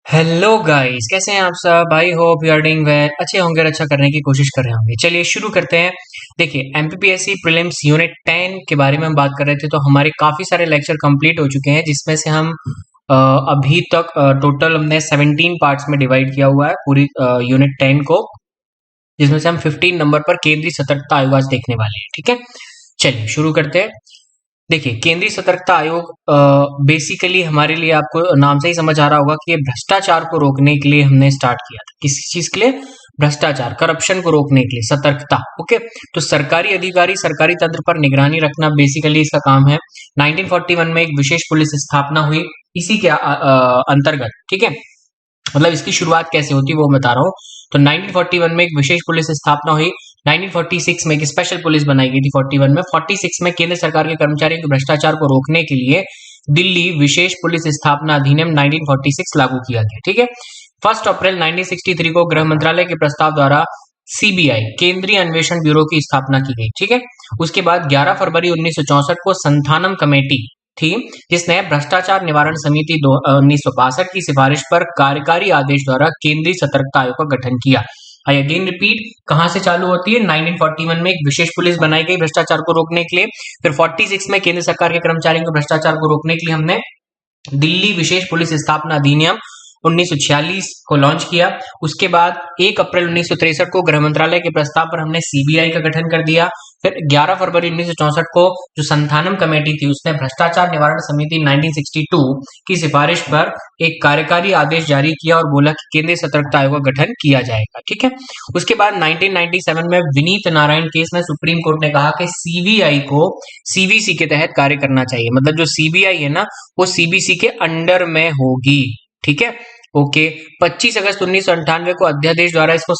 Hello guys, कैसे हैं आप सब? I hope you are doing well. अच्छे होंगे और अच्छा करने की कोशिश कर रहे होंगे। चलिए शुरू करते हैं। देखिए, एमपीपीएससी प्रीलिम्स यूनिट 10 के बारे में हम बात कर रहे थे, तो हमारे काफी सारे लेक्चर कंप्लीट हो चुके हैं, जिसमें से हम अभी तक टोटल हमने 17 पार्ट्स में डिवाइड किया हुआ है पूरी यूनिट 10 को, जिसमें से हम 15 नंबर पर केंद्रीय सतर्कता आयोग आज देखने वाले हैं। ठीक है, चलिए शुरू करते हैं। देखिए, केंद्रीय सतर्कता आयोग बेसिकली हमारे लिए, आपको नाम से ही समझ आ रहा होगा कि ये भ्रष्टाचार को रोकने के लिए हमने स्टार्ट किया था। किस चीज के लिए? भ्रष्टाचार, करप्शन को रोकने के लिए सतर्कता। ओके, तो सरकारी अधिकारी सरकारी तंत्र पर निगरानी रखना बेसिकली इसका काम है। 1941 में एक विशेष पुलिस स्थापना हुई इसी के अंतर्गत। ठीक है, मतलब इसकी शुरुआत कैसे होती है वो बता रहा हूँ। तो 1941 में एक विशेष पुलिस स्थापना हुई। 1946 में एक स्पेशल पुलिस बनाई गई थी। 41 में 46 में केंद्र सरकार के कर्मचारियों के भ्रष्टाचार को रोकने के लिए दिल्ली विशेष पुलिस स्थापना अधिनियम 1946 लागू किया गया। ठीक है, 1 अप्रैल 1963 को गृह मंत्रालय के प्रस्ताव द्वारा सीबीआई, केंद्रीय अन्वेषण ब्यूरो की स्थापना की गई। ठीक है, उसके बाद 11 फरवरी 1964 को संथानम कमेटी थी, जिसने भ्रष्टाचार निवारण समिति 1962 की सिफारिश पर कार्यकारी आदेश द्वारा केंद्रीय सतर्कता आयोग का गठन किया। आई अगेन रिपीट, कहां से चालू होती है? 1941 में एक विशेष पुलिस बनाई गई भ्रष्टाचार को रोकने के लिए। फिर 46 में केंद्र सरकार के कर्मचारियों को भ्रष्टाचार को रोकने के लिए हमने दिल्ली विशेष पुलिस स्थापना अधिनियम 1946 को लॉन्च किया। उसके बाद 1 अप्रैल 1963 को गृह मंत्रालय के प्रस्ताव पर हमने सीबीआई का गठन कर दिया। फिर 11 फरवरी 1964 को जो संथानम कमेटी थी, उसने भ्रष्टाचार निवारण समिति 1962 की सिफारिश पर एक कार्यकारी आदेश जारी किया और बोला कि केंद्रीय सतर्कता आयोग का गठन किया जाएगा। ठीक है, उसके बाद 1997 में विनीत नारायण केस में सुप्रीम कोर्ट ने कहा कि सीबीआई को सीबीसी के तहत कार्य करना चाहिए। मतलब जो सीबीआई है ना, वो सीबीसी के अंडर में होगी। ठीक है, ओके। 25 अगस्त 1998 को अध्यादेश द्वारा इसको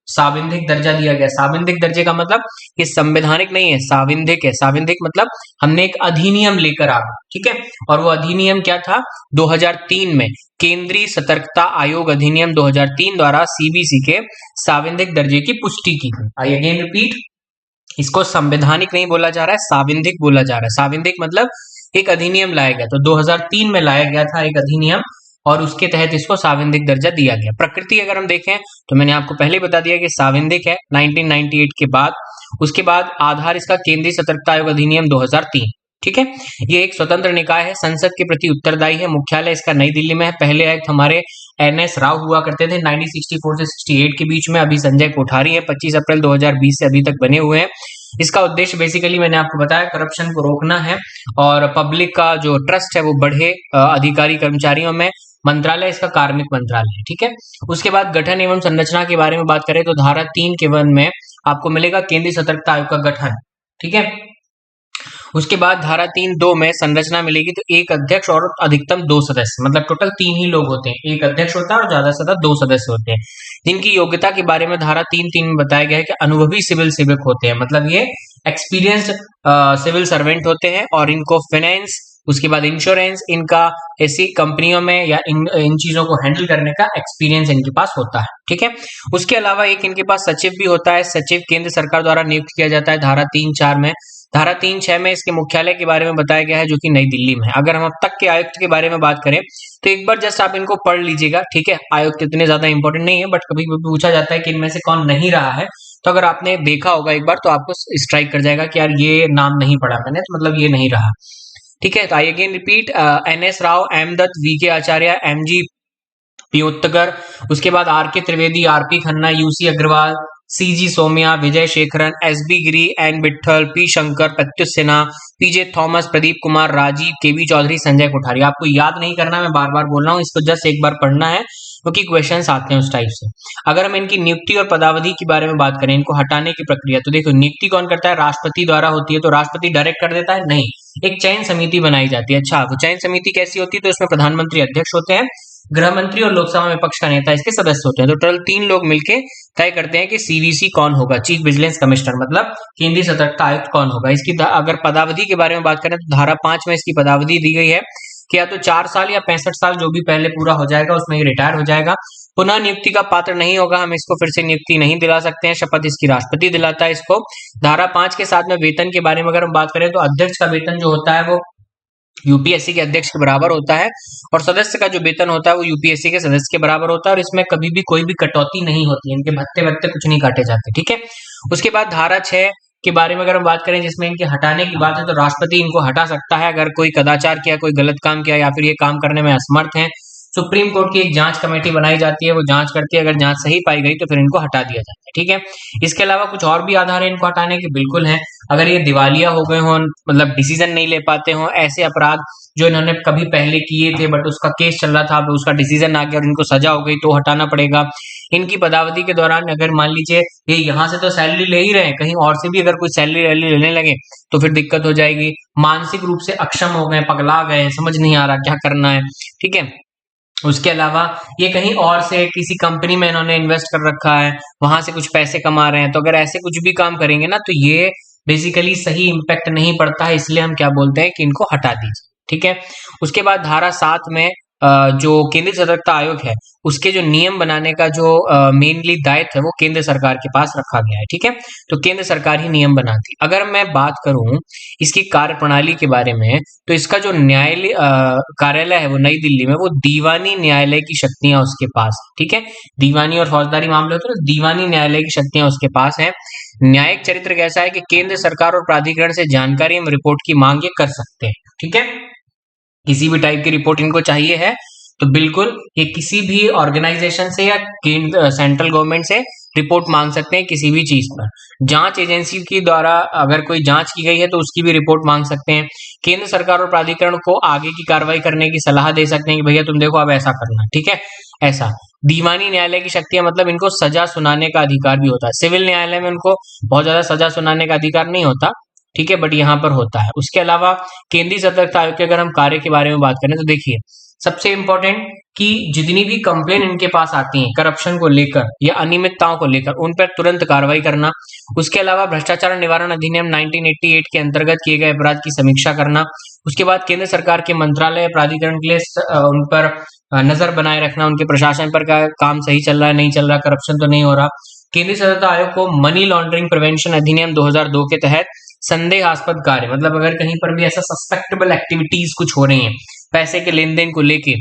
सांविधिक दर्जा दिया गया। सांविधिक दर्जे का मतलब ये संवैधानिक नहीं है, सांविधिक है। सांविधिक मतलब हमने एक अधिनियम लेकर आ गए। ठीक है, और वो अधिनियम क्या था? 2003 में केंद्रीय सतर्कता आयोग अधिनियम 2003 द्वारा सीबीसी के सांविधिक दर्जे की पुष्टि की गई। आई अगेन रिपीट, इसको संवैधानिक नहीं बोला जा रहा है, सांविधिक बोला जा रहा है। सांविधिक मतलब एक अधिनियम लाया गया, तो 2003 में लाया गया था एक अधिनियम, और उसके तहत इसको सांविधिक दर्जा दिया गया। प्रकृति अगर हम देखें तो मैंने आपको पहले बता दिया कि सांविधिक है 1998 के बाद। उसके बाद आधार इसका केंद्रीय सतर्कता आयोग अधिनियम 2003। ठीक है, ये एक स्वतंत्र निकाय है, संसद के प्रति उत्तरदायी है। मुख्यालय इसका नई दिल्ली में है। पहले आयुक्त हमारे एनएस राव हुआ करते थे 1964 से 68 के बीच में। अभी संजय कोठारी है, 25 अप्रैल 2020 से अभी तक बने हुए हैं। इसका उद्देश्य बेसिकली मैंने आपको बताया, करप्शन को रोकना है और पब्लिक का जो ट्रस्ट है वो बढ़े अधिकारी कर्मचारियों में। मंत्रालय इसका कार्मिक मंत्रालय है। ठीक है, उसके बाद गठन एवं संरचना के बारे में बात करें तो धारा 3 के वन में आपको मिलेगा केंद्रीय सतर्कता आयोग का गठन। ठीक है, उसके बाद धारा 3(2) में संरचना मिलेगी, तो एक अध्यक्ष और अधिकतम 2 सदस्य, मतलब टोटल 3 ही लोग होते हैं। एक अध्यक्ष होता है और ज्यादा से ज्यादा 2 सदस्य होते हैं, जिनकी योग्यता के बारे में धारा 3(3) में बताया गया है कि अनुभवी सिविल सेवक होते हैं। मतलब ये एक्सपीरियंस्ड सिविल सर्वेंट होते हैं, और इनको फाइनेंस, उसके बाद इंश्योरेंस, इनका ऐसी कंपनियों में या इन चीजों को हैंडल करने का एक्सपीरियंस इनके पास होता है। ठीक है, उसके अलावा एक इनके पास सचिव भी होता है। सचिव केंद्र सरकार द्वारा नियुक्त किया जाता है धारा 3(4) में। धारा 3(6) में इसके मुख्यालय के बारे में बताया गया है, जो कि नई दिल्ली में है। अगर हम अब तक के आयुक्त के बारे में बात करें तो एक बार जस्ट आप इनको पढ़ लीजिएगा। ठीक है, आयुक्त इतने ज्यादा इंपॉर्टेंट नहीं है, बट कभी कभी पूछा जाता है कि इनमें से कौन नहीं रहा है, तो अगर आपने देखा होगा एक बार तो आपको स्ट्राइक कर जाएगा कि यार ये नाम नहीं पढ़ा मैंने, तो मतलब ये नहीं रहा। ठीक है, तो I again repeat, NS Rao, M Dutt, V K Acharya, M G Piyottakar, उसके बाद R K Trivedi, R P Khanna, UC Agarwal, C G Somiya, Vijay Shekharan, S B Giri, N Vittal, P Shankar, Pratyush Sinha, PJ Thomas, Pradeep Kumar, Rajeev, KV Chaudhary, Sanjay Kothari. आपको याद नहीं करना, मैं बार बार बोल रहा हूँ, इसको जस्ट एक बार पढ़ना है क्योंकि क्वेश्चंस आते हैं उस टाइप से। अगर हम इनकी नियुक्ति और पदावधि के बारे में बात करें, इनको हटाने की प्रक्रिया, तो देखो नियुक्ति कौन करता है? राष्ट्रपति द्वारा होती है। तो राष्ट्रपति डायरेक्ट कर देता है? नहीं, एक चयन समिति बनाई जाती है। अच्छा, तो चयन समिति कैसी होती है? तो इसमें प्रधानमंत्री अध्यक्ष होते हैं, गृह मंत्री और लोकसभा में विपक्ष का नेता इसके सदस्य होते हैं। तो टोटल 3 लोग मिलके तय करते हैं कि सीवीसी कौन होगा, चीफ विजिलेंस कमिश्नर, मतलब केंद्रीय सतर्कता आयुक्त कौन होगा। इसकी अगर पदावधि के बारे में बात करें तो धारा 5 में इसकी पदावधि दी गई है कि या तो 4 साल या 65 साल, जो भी पहले पूरा हो जाएगा उसमें ही रिटायर हो जाएगा। पुनः नियुक्ति का पात्र नहीं होगा, हम इसको फिर से नियुक्ति नहीं दिला सकते हैं। शपथ इसकी राष्ट्रपति दिलाता है इसको। धारा 5 के साथ में वेतन के बारे में अगर हम बात करें तो अध्यक्ष का वेतन जो होता है वो यूपीएससी के अध्यक्ष के बराबर होता है, और सदस्य का जो वेतन होता है वो यूपीएससी के सदस्य के बराबर होता है, और इसमें कभी भी कोई भी कटौती नहीं होती है, इनके भत्ते भत्ते कुछ नहीं काटे जाते। ठीक है। उसके बाद धारा 6 के बारे में अगर हम बात करें, जिसमें इनके हटाने की बात है, तो राष्ट्रपति इनको हटा सकता है अगर कोई कदाचार किया, कोई गलत काम किया, या फिर ये काम करने में असमर्थ है। सुप्रीम कोर्ट की एक जांच कमेटी बनाई जाती है, वो जांच करती है, अगर जांच सही पाई गई तो फिर इनको हटा दिया जाता है। ठीक है। इसके अलावा कुछ और भी आधार है इनको हटाने के, बिल्कुल है। अगर ये दिवालिया हो गए हों, मतलब डिसीजन नहीं ले पाते हों, ऐसे अपराध जो इन्होंने कभी पहले किए थे बट उसका केस चल रहा था, अब उसका डिसीजन आ गया और इनको सजा हो गई, तो हटाना पड़ेगा। इनकी पदावधि के दौरान अगर मान लीजिए ये यहाँ से तो सैलरी ले ही रहे हैं, कहीं और से भी अगर कोई सैलरी वैलरी लेने लगे तो फिर दिक्कत हो जाएगी। मानसिक रूप से अक्षम हो गए, पगला गए, समझ नहीं आ रहा क्या करना है। ठीक है। उसके अलावा ये कहीं और से किसी कंपनी में इन्होंने इन्वेस्ट कर रखा है, वहां से कुछ पैसे कमा रहे हैं, तो अगर ऐसे कुछ भी काम करेंगे ना, तो ये बेसिकली सही इम्पैक्ट नहीं पड़ता है, इसलिए हम क्या बोलते हैं कि इनको हटा दीजिए। ठीक है। उसके बाद धारा 7 में जो केंद्रीय सतर्कता आयोग है, उसके जो नियम बनाने का जो मेनली दायित्व है वो केंद्र सरकार के पास रखा गया है। ठीक है। तो केंद्र सरकार ही नियम बनाती है। अगर मैं बात करूं इसकी कार्य प्रणाली के बारे में, तो इसका जो न्यायालय कार्यालय है वो नई दिल्ली में, वो दीवानी न्यायालय की शक्तियां उसके पास है। ठीक है। दीवानी और फौजदारी मामले होते हैं तो दीवानी न्यायालय की शक्तियां उसके पास है। न्यायिक चरित्र कैसा है कि केंद्र सरकार और प्राधिकरण से जानकारी एवं रिपोर्ट की मांग ये कर सकते हैं। ठीक है। किसी भी टाइप की रिपोर्ट इनको चाहिए है तो बिल्कुल ये किसी भी ऑर्गेनाइजेशन से या सेंट्रल गवर्नमेंट से रिपोर्ट मांग सकते हैं किसी भी चीज पर। जांच एजेंसी के द्वारा अगर कोई जांच की गई है तो उसकी भी रिपोर्ट मांग सकते हैं। केंद्र सरकार और प्राधिकरण को आगे की कार्रवाई करने की सलाह दे सकते हैं कि भैया तुम देखो अब ऐसा करना। ठीक है। ऐसा दीवानी न्यायालय की शक्तियां, मतलब इनको सजा सुनाने का अधिकार भी होता है। सिविल न्यायालय में उनको बहुत ज्यादा सजा सुनाने का अधिकार नहीं होता। ठीक है। बट यहाँ पर होता है। उसके अलावा केंद्रीय सतर्कता आयोग के अगर हम कार्य के बारे में बात करें तो देखिए, सबसे इंपॉर्टेंट कि जितनी भी कंप्लेन इनके पास आती हैं करप्शन को लेकर या अनियमितताओं को लेकर, उन पर तुरंत कार्रवाई करना। उसके अलावा भ्रष्टाचार निवारण अधिनियम 1988 के अंतर्गत किए गए अपराध की समीक्षा करना। उसके बाद केंद्र सरकार के मंत्रालय प्राधिकरण के लिए उन पर नजर बनाए रखना, उनके प्रशासन पर का काम सही चल रहा है नहीं चल रहा, करप्शन तो नहीं हो रहा। केंद्रीय सतर्कता आयोग को मनी लॉन्ड्रिंग प्रिवेंशन अधिनियम 2002 के तहत संदेहास्पद कार्य, मतलब अगर कहीं पर भी ऐसा सस्पेक्टेबल एक्टिविटीज कुछ हो रही हैं पैसे के लेन देन को लेके,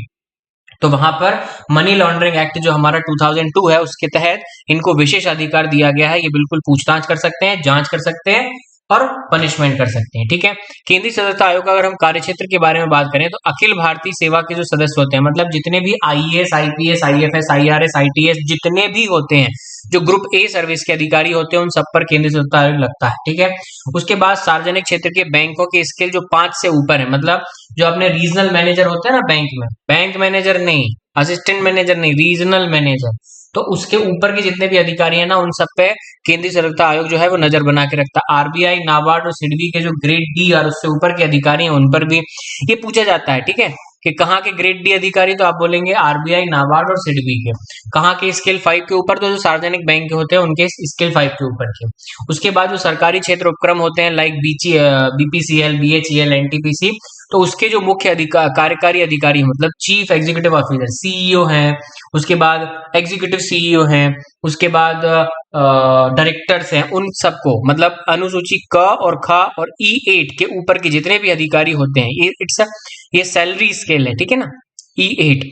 तो वहां पर मनी लॉन्ड्रिंग एक्ट जो हमारा 2002 है उसके तहत इनको विशेष अधिकार दिया गया है। ये बिल्कुल पूछताछ कर सकते हैं, जांच कर सकते हैं और पनिशमेंट कर सकते हैं। ठीक है। केंद्रीय सतर्कता आयोग का अगर हम कार्यक्षेत्र के बारे में बात करें तो अखिल भारतीय सेवा के जो सदस्य होते हैं, मतलब जितने भी IAS, IPS, IFS, IRS, ITS जितने भी होते हैं, जो ग्रुप ए सर्विस के अधिकारी होते हैं, उन सब पर केंद्रीय सतर्कता आयोग लगता है। ठीक है। उसके बाद सार्वजनिक क्षेत्र के बैंकों के स्केल जो 5 से ऊपर है, मतलब जो अपने रीजनल मैनेजर होते हैं ना बैंक में, बैंक मैनेजर नहीं, असिस्टेंट मैनेजर नहीं, रीजनल मैनेजर, तो उसके ऊपर के जितने भी अधिकारी हैं ना, उन सब पे केंद्रीय सतर्कता आयोग जो है वो नजर बना के रखता है। आरबीआई, नाबार्ड और सिडबी के जो ग्रेड डी और उससे ऊपर के अधिकारी हैं उन पर भी ये पूछा जाता है। ठीक है। कि कहाँ के ग्रेड डी अधिकारी, तो आप बोलेंगे आरबीआई, नाबार्ड और सिडबी के। कहाँ के स्केल 5 के ऊपर, तो जो सार्वजनिक बैंक के होते हैं उनके स्केल 5 के ऊपर के। उसके बाद जो सरकारी क्षेत्र उपक्रम होते हैं लाइक बीपीसीएल, बीएचईएल, एनटीपीसी, तो उसके जो मुख्य कार्यकारी अधिकारी मतलब चीफ एग्जीक्यूटिव ऑफिसर, सीईओ हैं, उसके बाद एग्जीक्यूटिव सीईओ हैं, उसके बाद डायरेक्टर्स हैं, उन सबको मतलब अनुसूची क और ख और E8 के ऊपर के जितने भी अधिकारी होते हैं, ये सैलरी स्केल है। ठीक है ना। E8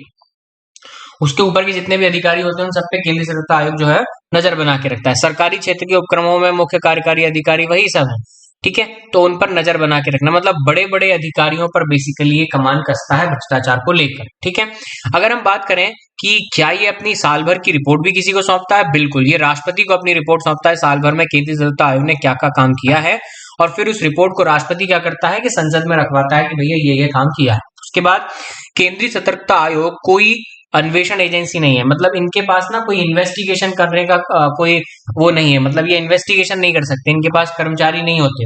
उसके ऊपर के जितने भी अधिकारी होते हैं उन सब पे केंद्रीय सतर्कता आयोग जो है नजर बना के रखता है। सरकारी क्षेत्र के उपक्रमों में मुख्य कार्यकारी अधिकारी वही सब है। ठीक है। तो उन पर नजर बना के रखना, मतलब बड़े बड़े अधिकारियों पर बेसिकली ये कमान कसता है भ्रष्टाचार को लेकर। ठीक है। अगर हम बात करें कि क्या ये अपनी साल भर की रिपोर्ट भी किसी को सौंपता है, बिल्कुल, ये राष्ट्रपति को अपनी रिपोर्ट सौंपता है साल भर में केंद्रीय सतर्कता आयोग ने क्या क्या काम किया है, और फिर उस रिपोर्ट को राष्ट्रपति क्या करता है कि संसद में रखवाता है कि भैया ये काम किया है। उसके बाद केंद्रीय सतर्कता आयोग कोई अन्वेषण एजेंसी नहीं है, मतलब इनके पास ना कोई इन्वेस्टिगेशन करने का कोई वो नहीं है, मतलब ये इन्वेस्टिगेशन नहीं कर सकते, इनके पास कर्मचारी नहीं होते।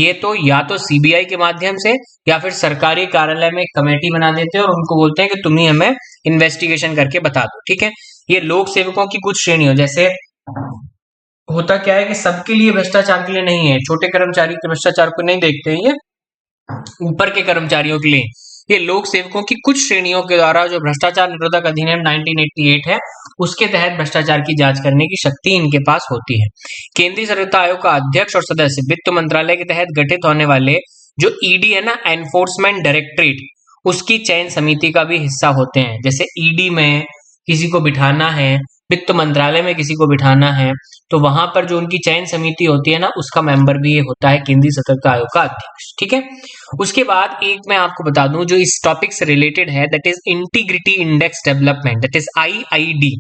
ये तो या तो सीबीआई के माध्यम से या फिर सरकारी कार्यालय में एक कमेटी बना देते हैं और उनको बोलते हैं कि तुम ही हमें इन्वेस्टिगेशन करके बता दो। ठीक है। ये लोक सेवकों की कुछ श्रेणियों, जैसे होता क्या है कि सबके लिए भ्रष्टाचार के लिए नहीं है, छोटे कर्मचारी के भ्रष्टाचार को नहीं देखते हैं, ये ऊपर के कर्मचारियों के लिए, ये लोक सेवकों की कुछ श्रेणियों के द्वारा जो भ्रष्टाचार निरोधक अधिनियम 1988 है उसके तहत भ्रष्टाचार की जांच करने की शक्ति इनके पास होती है। केंद्रीय सतर्कता आयोग का अध्यक्ष और सदस्य वित्त मंत्रालय के तहत गठित होने वाले जो ईडी है ना, एनफोर्समेंट डायरेक्टरेट, उसकी चयन समिति का भी हिस्सा होते हैं। जैसे ईडी में किसी को बिठाना है, वित्त मंत्रालय में किसी को बिठाना है, तो वहां पर जो उनकी चयन समिति होती है ना, उसका मेंबर भी ये होता है केंद्रीय सतर्कता आयोग का अध्यक्ष। ठीक है, उसके बाद एक मैं आपको बता दूं जो इस टॉपिक से रिलेटेड है, that is integrity index development, that is IID।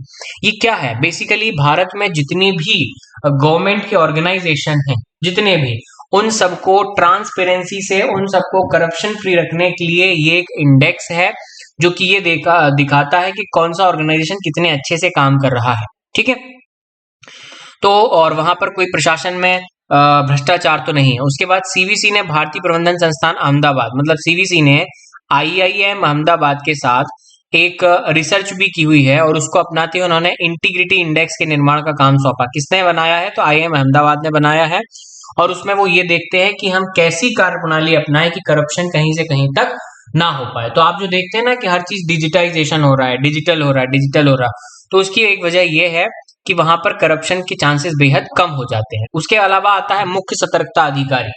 ये क्या है? बेसिकली भारत में जितनी भी गवर्नमेंट के ऑर्गेनाइजेशन हैं, जितने भी, उन सबको ट्रांसपेरेंसी से, उन सबको करप्शन फ्री रखने के लिए ये एक इंडेक्स है जो कि ये दिखाता है कि कौन सा ऑर्गेनाइजेशन कितने अच्छे से काम कर रहा है। ठीक है, तो और वहां पर कोई प्रशासन में भ्रष्टाचार तो नहीं है। उसके बाद CVC ने, भारतीय प्रबंधन संस्थान अहमदाबाद, मतलब CVC ने IIM अहमदाबाद के साथ एक रिसर्च भी की हुई है और उसको अपनाते हुए उन्होंने इंटीग्रिटी इंडेक्स के निर्माण का काम सौंपा। किसने बनाया है? तो IIM अहमदाबाद ने बनाया है। और उसमें वो ये देखते हैं कि हम कैसी कार्य प्रणाली अपनाएं कि करप्शन कहीं से कहीं तक ना हो पाए। तो आप जो देखते हैं ना कि हर चीज डिजिटाइजेशन हो रहा है, डिजिटल हो रहा है, डिजिटल हो रहा है, तो उसकी एक वजह यह है कि वहां पर करप्शन के चांसेस बेहद कम हो जाते हैं। उसके अलावा आता है मुख्य सतर्कता अधिकारी।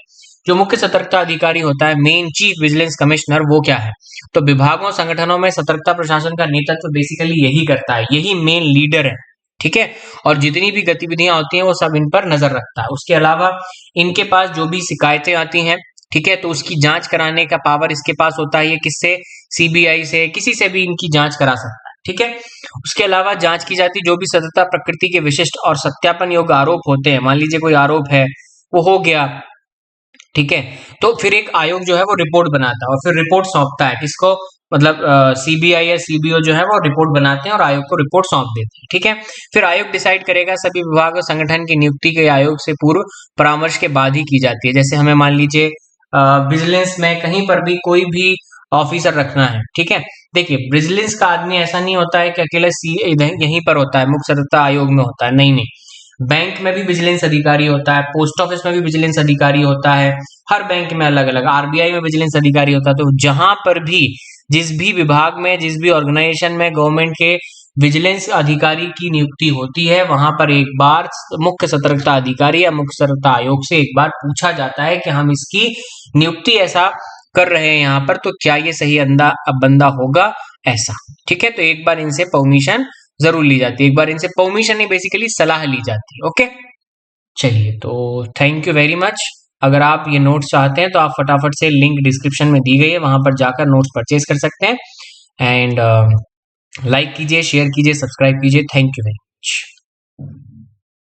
जो मुख्य सतर्कता अधिकारी होता है, मेन चीफ विजिलेंस कमिश्नर, वो क्या है? तो विभागों संगठनों में सतर्कता प्रशासन का नेतृत्व बेसिकली यही करता है, यही मेन लीडर है। ठीक है, और जितनी भी गतिविधियां होती हैं वो सब इन पर नजर रखता है। उसके अलावा इनके पास जो भी शिकायतें आती हैं, ठीक है, तो उसकी जांच कराने का पावर इसके पास होता है। ये किससे? CBI से, किसी से भी इनकी जांच करा सकता है। ठीक है, उसके अलावा जांच की जाती जो भी सततता प्रकृति के विशिष्ट और सत्यापन योग्य आरोप होते हैं। मान लीजिए कोई आरोप है, वो हो गया, ठीक है, तो फिर एक आयोग जो है वो रिपोर्ट बनाता है और फिर रिपोर्ट सौंपता है किसको? मतलब CBI या CBO जो है वो रिपोर्ट बनाते हैं और आयोग को रिपोर्ट सौंप देते हैं। ठीक है, फिर आयोग डिसाइड करेगा। सभी विभाग और संगठन की नियुक्ति के आयोग से पूर्व परामर्श के बाद ही की जाती है। जैसे हमें मान लीजिए विजिलेंस में कहीं पर भी कोई भी ऑफिसर रखना है, ठीक है, देखिए विजिलेंस का आदमी ऐसा नहीं होता है कि अकेले यहीं पर होता है, मुख्य सतर्कता आयोग में होता है, नहीं नहीं, बैंक में भी विजिलेंस अधिकारी होता है, पोस्ट ऑफिस में भी विजिलेंस अधिकारी होता है, हर बैंक में अलग अलग, RBI में विजिलेंस अधिकारी होता है। तो जहां पर भी, जिस भी विभाग में, जिस भी ऑर्गेनाइजेशन में गवर्नमेंट के विजिलेंस अधिकारी की नियुक्ति होती है, वहां पर एक बार मुख्य सतर्कता अधिकारी या मुख्य सतर्कता आयोग से एक बार पूछा जाता है कि हम इसकी नियुक्ति ऐसा कर रहे हैं यहाँ पर, तो क्या ये सही बंदा होगा ऐसा। ठीक है, तो एक बार इनसे परमिशन जरूर ली जाती है, एक बार इनसे परमिशन नहीं, बेसिकली सलाह ली जाती है। ओके, चलिए, तो थैंक यू वेरी मच। अगर आप ये नोट्स चाहते हैं तो आप फटाफट से, लिंक डिस्क्रिप्शन में दी गई है, वहां पर जाकर नोट्स परचेज कर सकते हैं। एंड लाइक कीजिए, शेयर कीजिए, सब्सक्राइब कीजिए। Thank you very much.